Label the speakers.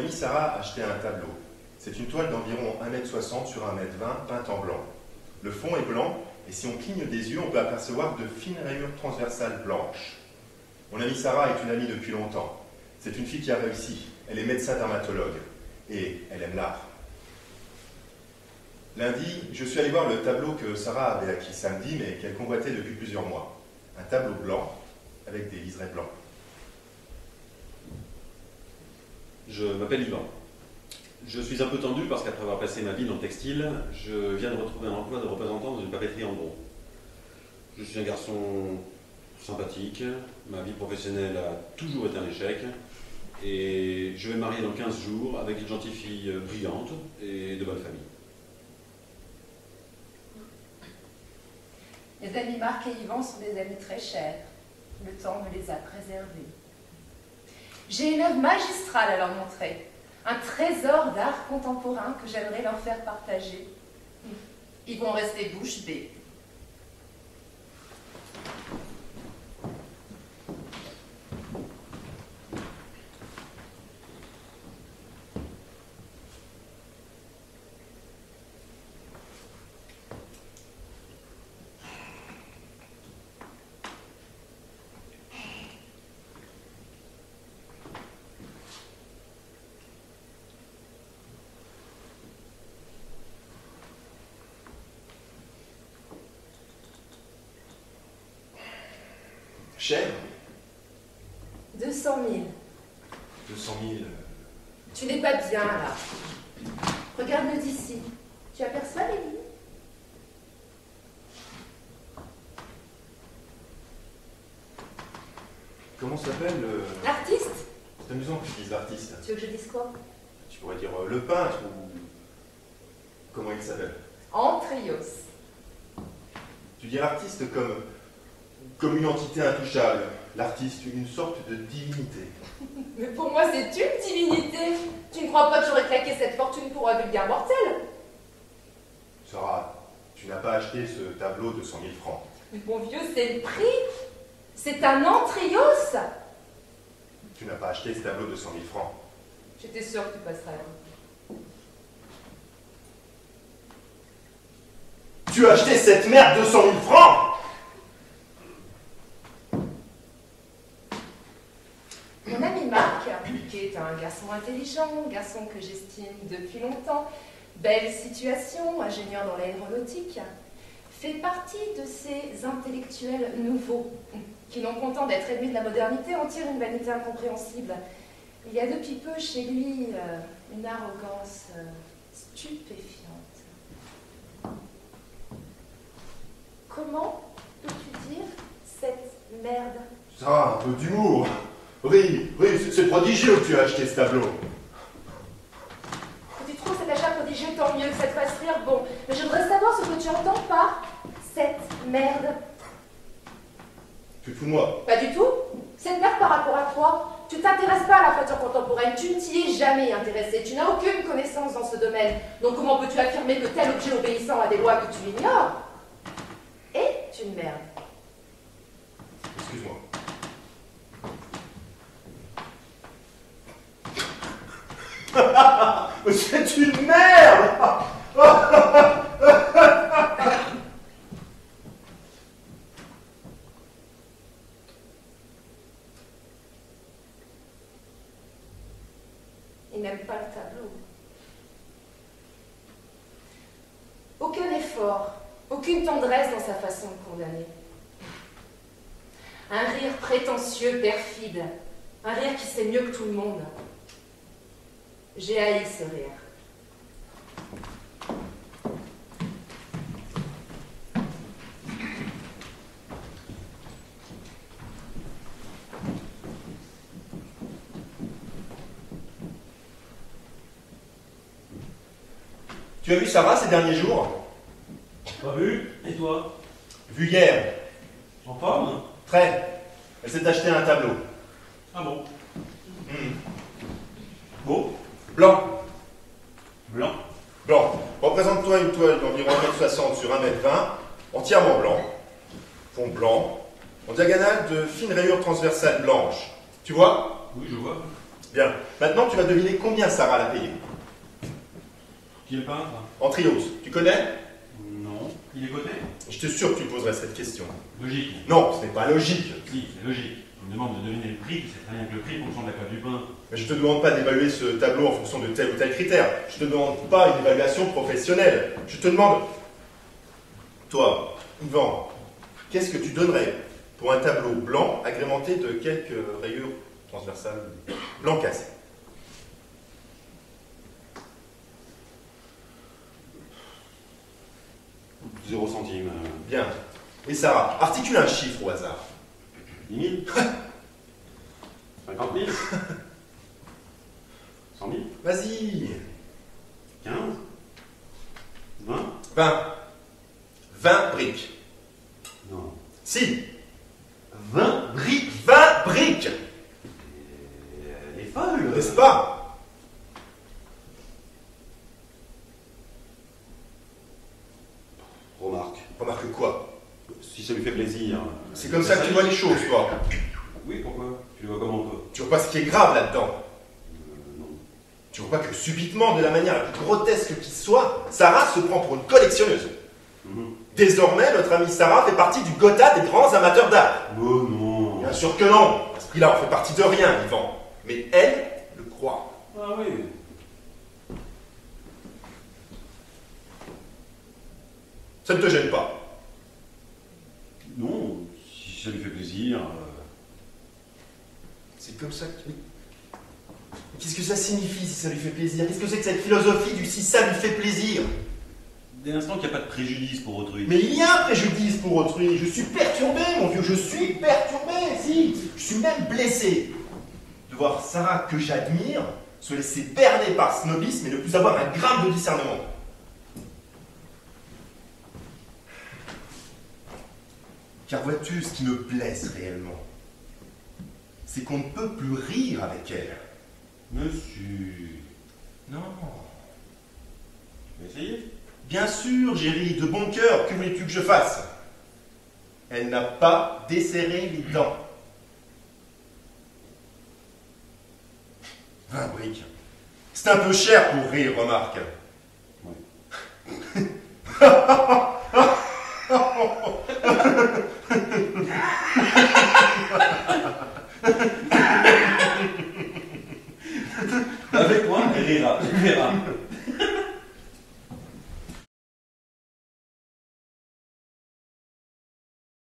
Speaker 1: amie Sarah a acheté un tableau. C'est une toile d'environ 1,60 m sur 1,20 m peinte en blanc. Le fond est blanc, et si on cligne des yeux, on peut apercevoir de fines rayures transversales blanches. Mon amie Sarah est une amie depuis longtemps. C'est une fille qui a réussi. Elle est médecin dermatologue. Et elle aime l'art. Lundi, je suis allé voir le tableau que Sarah avait acquis samedi, mais qu'elle convoitait depuis plusieurs mois. Un tableau blanc, avec des liserés blancs.
Speaker 2: Je m'appelle Yvan. Je suis un peu tendu parce qu'après avoir passé ma vie dans le textile, je viens de retrouver un emploi de représentant dans une papeterie en gros. Je suis un garçon sympathique, ma vie professionnelle a toujours été un échec, et je vais me marier dans 15 jours avec une gentille fille brillante et de bonne famille.
Speaker 3: Mes amis Marc et Yvan sont des amis très chers. Le temps me les a préservés. J'ai une œuvre magistrale à leur montrer. Un trésor d'art contemporain que j'aimerais leur faire partager. Ils vont rester bouche bée.
Speaker 1: Cher
Speaker 3: 200 000.
Speaker 1: 200 000.
Speaker 3: Tu n'es pas bien, là. Regarde-le d'ici. Tu aperçois les lignes?
Speaker 1: Comment s'appelle
Speaker 3: L'artiste?
Speaker 1: C'est amusant que tu dises l'artiste.
Speaker 3: Tu veux que je dise quoi?
Speaker 1: Tu pourrais dire le peintre ou... Comment il s'appelle?
Speaker 3: Antrios.
Speaker 1: Tu dis l'artiste comme une entité intouchable. L'artiste, une sorte de divinité.
Speaker 3: Mais pour moi, c'est une divinité. Tu ne crois pas que j'aurais claqué cette fortune pour un vulgaire mortel?
Speaker 1: Sarah, tu n'as pas acheté ce tableau de 100 000 francs.
Speaker 3: Mais bon vieux, c'est le prix. C'est un Antrios.
Speaker 1: Tu n'as pas acheté ce tableau de 100 000 francs.
Speaker 3: J'étais sûre que tu passerais.
Speaker 1: Tu as acheté cette merde de 100 000 francs!
Speaker 3: Mon ami Marc, qui est un garçon intelligent, un garçon que j'estime depuis longtemps, belle situation, ingénieur dans l'aéronautique, fait partie de ces intellectuels nouveaux qui, non contents d'être ennemis de la modernité, en tirent une vanité incompréhensible. Il y a depuis peu chez lui une arrogance stupéfiante. Comment peux-tu dire cette merde?
Speaker 1: Sarah, un peu d'humour. Oui, c'est prodigieux que tu as acheté ce tableau.
Speaker 3: Si tu trouves cet achat prodigieux, tant mieux, que ça te fasse rire, bon. Mais je voudrais savoir ce que tu entends par cette merde.
Speaker 1: Tu te fous de moi?
Speaker 3: Pas du tout. Cette merde par rapport à quoi? Tu ne t'intéresses pas à la peinture contemporaine, tu ne t'y es jamais intéressé, tu n'as aucune connaissance dans ce domaine. Donc comment peux-tu affirmer que tel objet obéissant à des lois que tu ignores est une merde?
Speaker 1: Excuse-moi. C'est une merde!
Speaker 3: Il n'aime pas le tableau. Aucun effort, aucune tendresse dans sa façon de condamner. Un rire prétentieux, perfide, un rire qui sait mieux que tout le monde. J'ai haï ce rire.
Speaker 1: Tu as vu Sarah ces derniers jours?
Speaker 2: Pas vu? Et toi?
Speaker 1: Vu hier.
Speaker 2: En forme?
Speaker 1: Très. Elle s'est acheté un tableau.
Speaker 2: Ah bon?
Speaker 1: Beau. Blanc.
Speaker 2: Blanc.
Speaker 1: Blanc. Représente-toi une toile d'environ 1,60 m sur 1,20 m, entièrement blanc. Fond blanc. En diagonale de fines rayures transversales blanches. Tu vois?
Speaker 2: Oui, je vois.
Speaker 1: Bien. Maintenant, tu vas deviner combien Sarah l'a payé.
Speaker 2: Qui est le peintre?
Speaker 1: Antrios, tu connais?
Speaker 2: Non. Il est coté?
Speaker 1: J'étais sûr que tu poserais cette question.
Speaker 2: Logique.
Speaker 1: Non, ce n'est pas logique.
Speaker 2: Si, c'est logique. On me demande de deviner le prix, tu sais très bien que le prix fonction de la cote du pain.
Speaker 1: Mais je te demande pas d'évaluer ce tableau en fonction de tel ou tel critère. Je te demande pas une évaluation professionnelle. Je te demande... Toi, Yvan, qu'est-ce que tu donnerais pour un tableau blanc agrémenté de quelques rayures transversales blanc cassé?
Speaker 2: 0 centime.
Speaker 1: Bien. Et Sarah, articule un chiffre au hasard.
Speaker 2: 10 000 50 000 100 000
Speaker 1: Vas-y.
Speaker 2: 15 20
Speaker 1: 20. 20 briques.
Speaker 2: Non.
Speaker 1: Si. 20 briques. 20 briques.
Speaker 2: Elle est folle.
Speaker 1: N'est-ce pas?
Speaker 2: Remarque.
Speaker 1: Remarque quoi?
Speaker 2: Si ça lui fait plaisir.
Speaker 1: C'est comme ça que tu vois les choses, toi.
Speaker 2: Oui, pourquoi? Tu le vois comment, toi?
Speaker 1: Tu vois pas ce qui est grave là-dedans.
Speaker 2: Non.
Speaker 1: Tu vois pas que subitement, de la manière la plus grotesque qui soit, Sarah se prend pour une collectionneuse. Désormais, notre amie Sarah fait partie du Gotha des grands amateurs d'art.
Speaker 2: Oh non.
Speaker 1: Bien sûr que non. À ce prix-là, on fait partie de rien, Yvan. Mais elle le croit.
Speaker 2: Ah oui.
Speaker 1: Ça ne te gêne pas?
Speaker 2: Non, si ça lui fait plaisir.
Speaker 1: C'est comme ça que... Qu'est-ce que ça signifie si ça lui fait plaisir? Qu'est-ce que c'est que cette philosophie du si ça lui fait plaisir?
Speaker 2: Dès l'instant qu'il n'y a pas de préjudice pour autrui.
Speaker 1: Mais il y a un préjudice pour autrui. Je suis perturbé, mon vieux. Je suis perturbé, si. Je suis même blessé de voir Sarah, que j'admire, se laisser berner par snobisme et ne plus avoir un gramme de discernement. Car vois-tu, ce qui me blesse réellement, c'est qu'on ne peut plus rire avec elle.
Speaker 2: Monsieur.
Speaker 1: Non.
Speaker 2: Tu vas essayer?
Speaker 1: Bien sûr, j'ai ri de bon cœur. Que voulais-tu que je fasse? Elle n'a pas desserré les dents. 20 briques. C'est un peu cher pour rire, remarque.
Speaker 2: Oui. Avec moi, elle rira, tu verras.